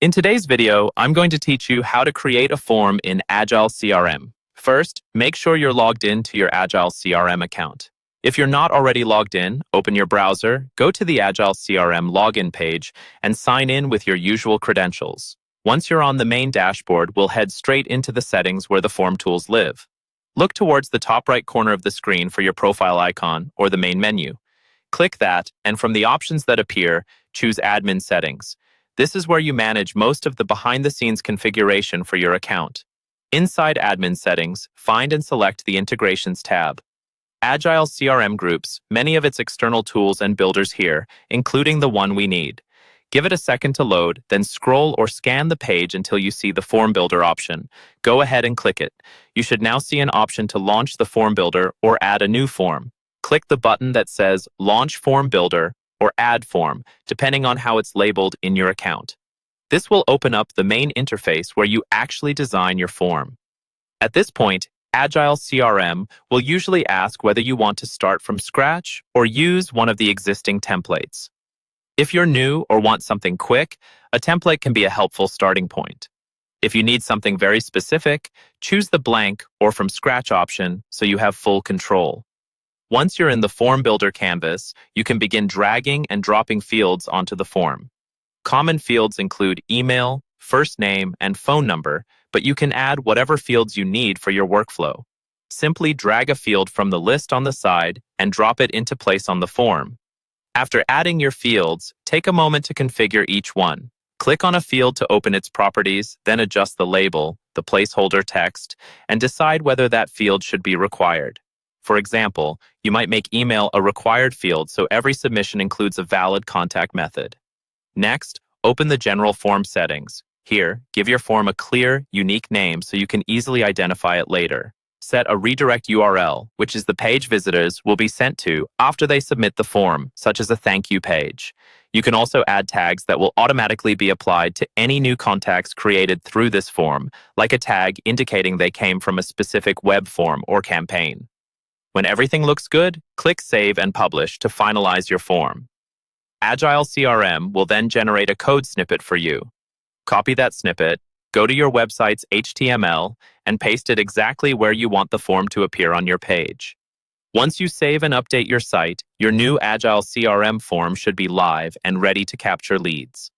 In today's video, I'm going to teach you how to create a form in Agile CRM. First, make sure you're logged in to your Agile CRM account. If you're not already logged in, open your browser, go to the Agile CRM login page, and sign in with your usual credentials. Once you're on the main dashboard, we'll head straight into the settings where the form tools live. Look towards the top right corner of the screen for your profile icon or the main menu. Click that, and from the options that appear, choose Admin Settings. This is where you manage most of the behind-the-scenes configuration for your account. Inside Admin Settings, find and select the Integrations tab. Agile CRM groups many of its external tools and builders here, including the one we need. Give it a second to load, then scroll or scan the page until you see the Form Builder option. Go ahead and click it. You should now see an option to launch the Form Builder or add a new form. Click the button that says Launch Form Builder or Add Form, depending on how it's labeled in your account. This will open up the main interface where you actually design your form. At this point, Agile CRM will usually ask whether you want to start from scratch or use one of the existing templates. If you're new or want something quick, a template can be a helpful starting point. If you need something very specific, choose the blank or from scratch option so you have full control. Once you're in the Form Builder canvas, you can begin dragging and dropping fields onto the form. Common fields include email, first name, and phone number, but you can add whatever fields you need for your workflow. Simply drag a field from the list on the side and drop it into place on the form. After adding your fields, take a moment to configure each one. Click on a field to open its properties, then adjust the label, the placeholder text, and decide whether that field should be required. For example, you might make email a required field so every submission includes a valid contact method. Next, open the General Form settings. Here, give your form a clear, unique name so you can easily identify it later. Set a redirect URL, which is the page visitors will be sent to after they submit the form, such as a thank you page. You can also add tags that will automatically be applied to any new contacts created through this form, like a tag indicating they came from a specific web form or campaign. When everything looks good, click Save and Publish to finalize your form. Agile CRM will then generate a code snippet for you. Copy that snippet, go to your website's HTML, and paste it exactly where you want the form to appear on your page. Once you save and update your site, your new Agile CRM form should be live and ready to capture leads.